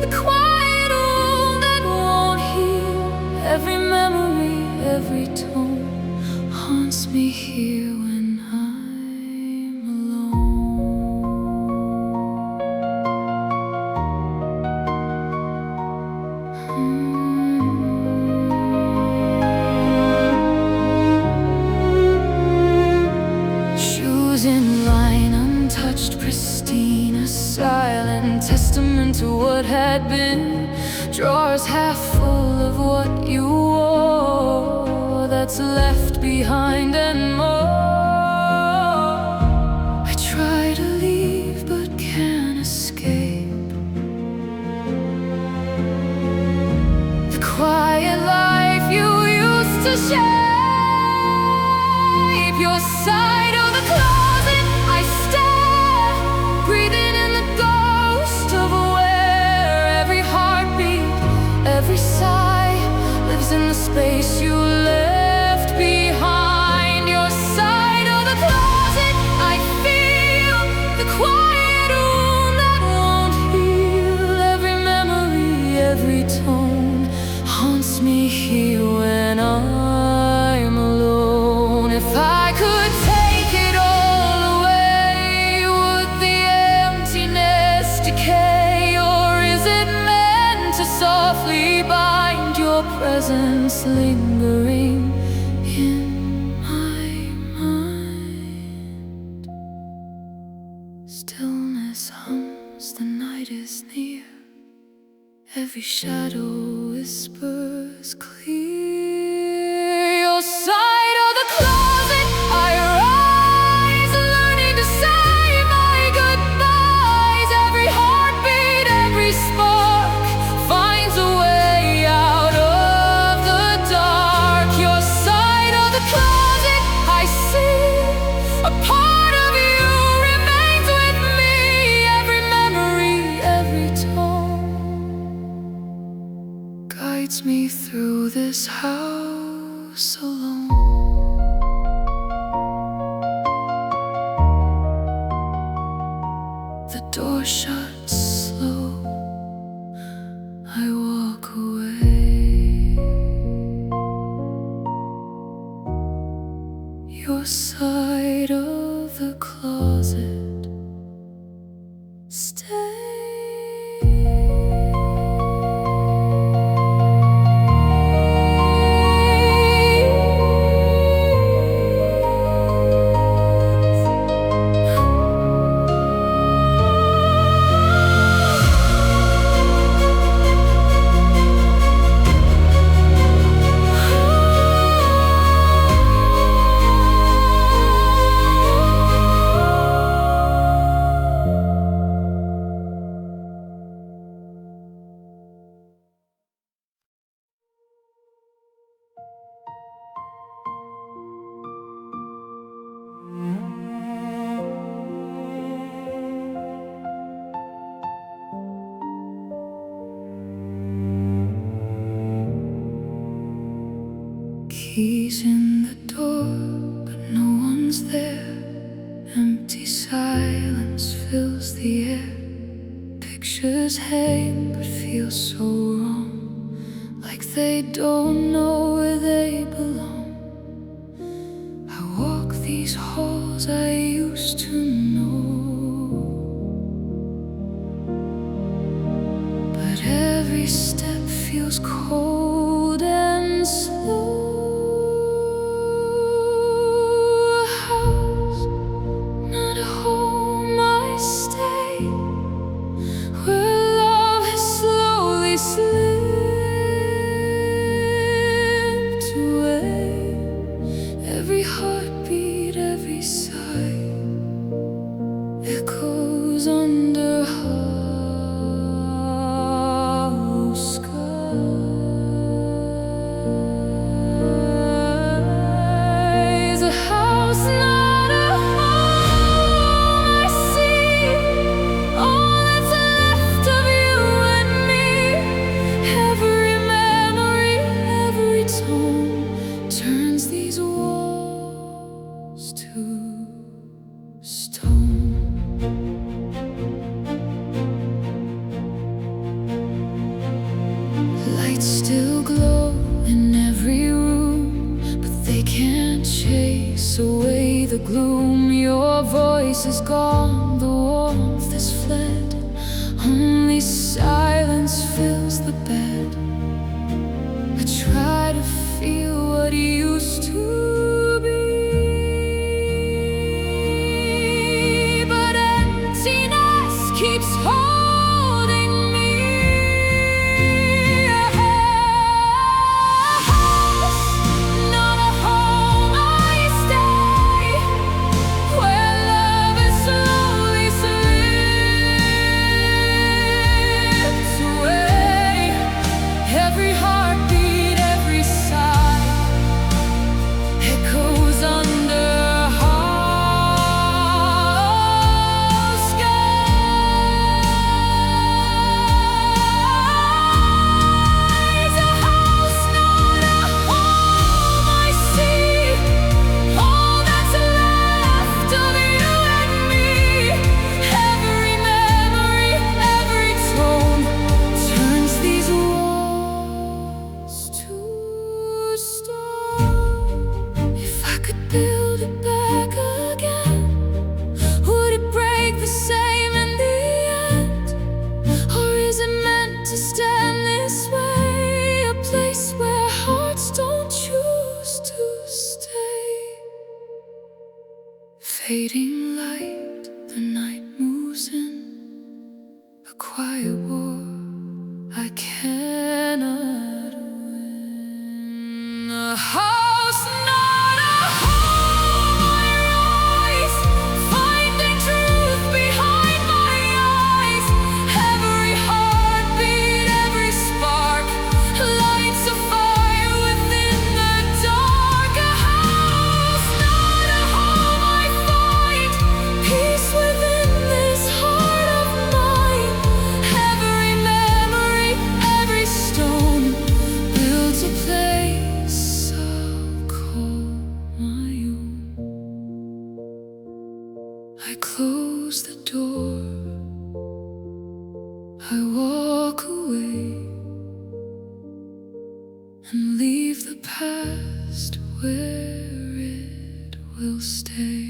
the quiet wound that won't heal. Every memory, every tone haunts me here when I'm alone. Shoes in line, untouched, pristine, a silent testament to what had been. Drawers half full of what you wore, that's left behind and more. I try to leave but can't escape the quiet life you used to shape. Your side of the closet I stare, breathing in the ghost of where every heartbeat, every sigh lives in the space you left behind. Your side of the closet I feel, the quiet wound that won't heal. Every memory, every tone haunts me here when I'm alone. If I could take it all away, would the emptiness decay? Or is it meant to softly bind your presence lingering in my mind? Stillness hums, the night is near, every shadow whispers clear. Your side of the closet I rise, learning to say my goodbyes. Every heartbeat, every spark finds a way out of the dark. Your side of the closet I see, a part of you remains with me. Every memory, every tone guides me through this house alone. The door shuts slow, I walk away. Your side of the closet stay. Keys in the door, but no one's there. Empty silence fills the air. Pictures hang but feel so wrong, like they don't know where they belong. I walk these halls I used to know, but every step feels cold and slow. Every heartbeat, every sigh echoes under heartbreak. still glow in every room, but they can't chase away the gloom. Your voice is gone, the warmth has fled, only silence fills the bed. I try to feel what used to be, but emptiness keeps holding me. A house, not a home, I stay, where love is slowly slips away. Every heartbeat, every sigh echoes under hollow skies. A house, not a home, I see all that's left of you and me. Every memory, every tone turns these walls to stone. If I could build it back again, would it break the same in the end? Or is it meant to stand this way? A place where hearts don't choose to stay. Fading light, the night moves in, a quiet war I cannot win. A house, not a home, I rise, finding truth behind my eyes. Every heartbeat, every spark lights a fire within the dark. A house, not a home, I find peace within this heart of mine. Every memory, every stone builds a place I'll call my own. I close the door, I walk away, and leave the past where it will stay.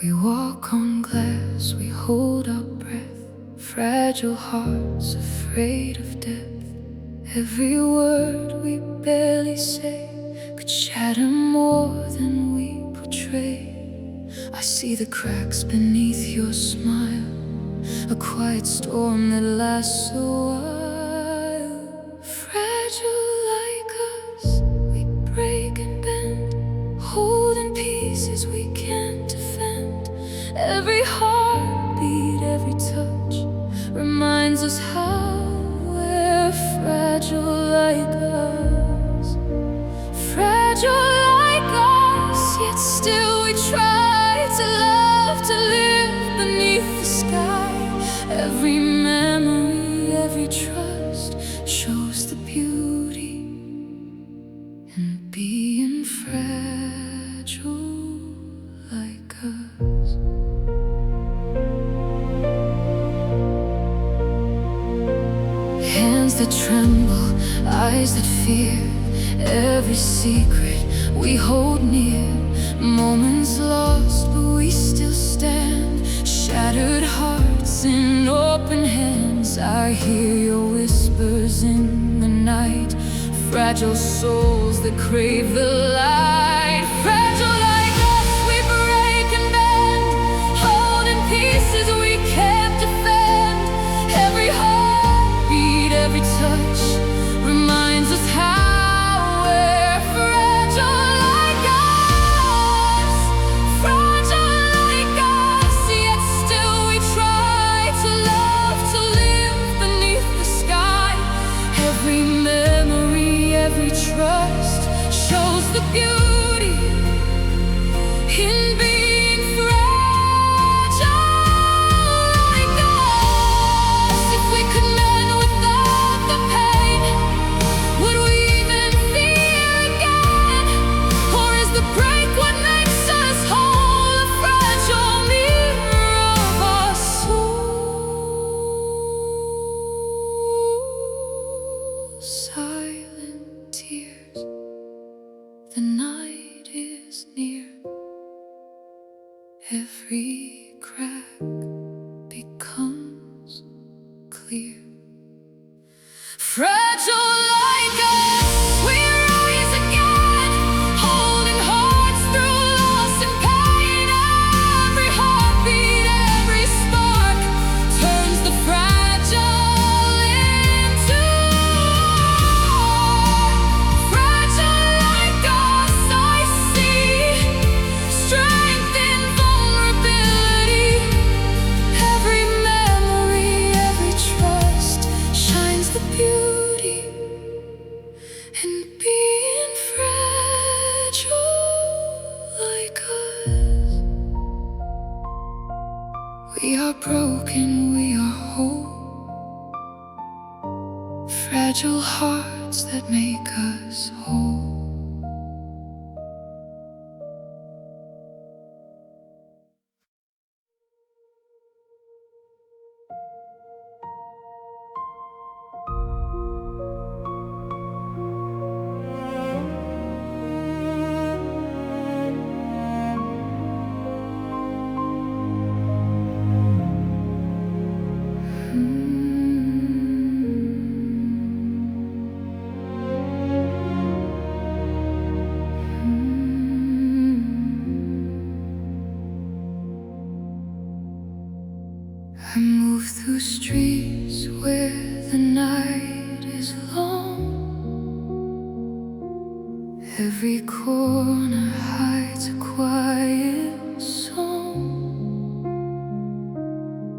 We walk on glass, we hold our breath, fragile hearts afraid of death. Every word we barely say could shatter more than we portray. I see the cracks beneath your smile, a quiet storm that lasts a while. Fragile like us, we break and bend, holding pieces we can't defend. Every heartbeat, every touch reminds us how we're fragile like us. Fragile like us, yet still we try to love, to live beneath the sky. Every memory, every trust shows the beauty in being fragile like us. Hands that tremble, eyes that fear, every secret we hold near. Moments lost, but we still stand, shattered hearts in open hands. I hear your whispers in the night, fragile souls that crave the light. Fragile like us, we break and bend, holding pieces we can't defend. Every heartbeat, every touch reminds us how we're fragile like us. Fragile like us, yet still we try to love, to live beneath the sky. Every memory, every trust shows the beauty We are broken, we are whole, fragile hearts that make us whole. I move through streets where the night is long. Every corner hides a quiet song.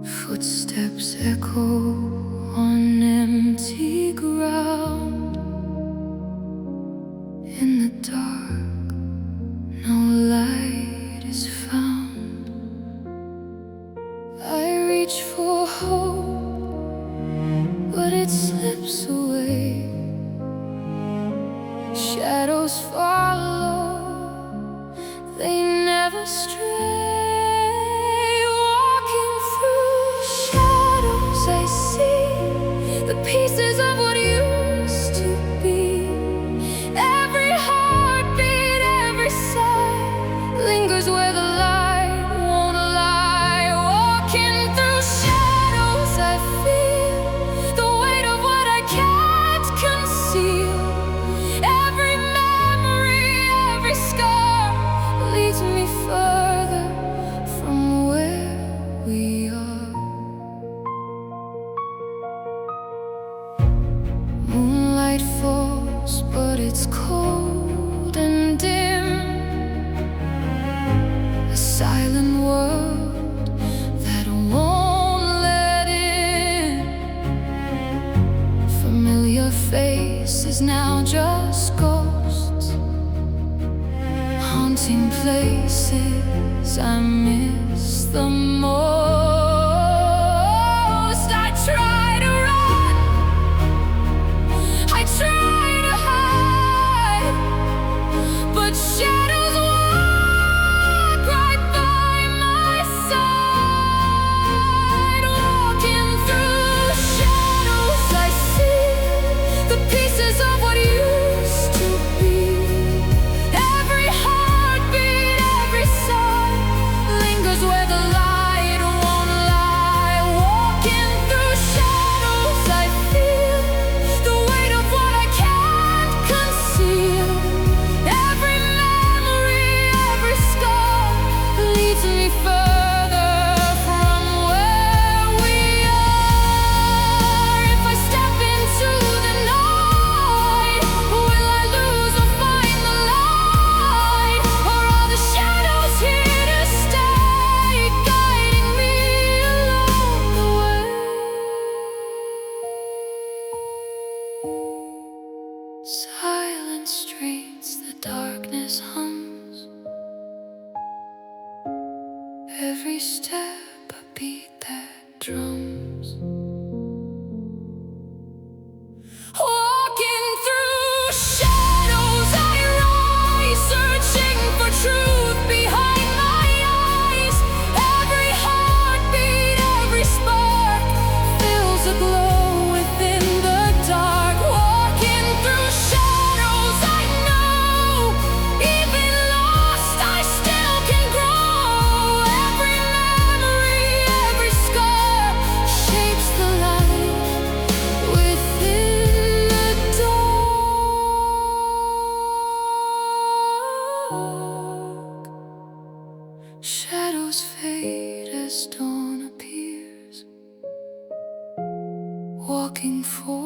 Footsteps echo on empty ground. In the dark, no light is found. I reach for hope, but it slips away. Shadows follow, they never stray. Walking through shadows, I see the pieces of what used to be. Every heartbeat, every sigh lingers where the light won't lie. Walking through shadows, I feel the weight of what I can't conceal. Every memory, every scar leads me further from where we are. Moonlight falls, but it's cold and dim. A silent world that won't let in. Familiar faces now just ghosts, haunting places I miss the most. I try to run, I try to hide, but shadows walk right by my side. Walking through shadows, I see the pieces of what used to be. Every heartbeat, every sigh lingers where the light won't lie. Walking through shadows, I feel the weight of what I can't conceal. Every memory, every scar leads me further from where we are. If I step into the night, will I lose or find the light? Or are the shadows here to stay, guiding me along the way? Silent streets, the darkness hums. Every step a beat that drums. Walking through shadows, I rise, searching for truth behind my eyes. Every heartbeat, every spark fills a glow within the dark. Walking through shadows, I know, even lost, I still can grow. Every memory, every scar shapes the light within the dark. Shadows fade as dawn appears. Walking forward,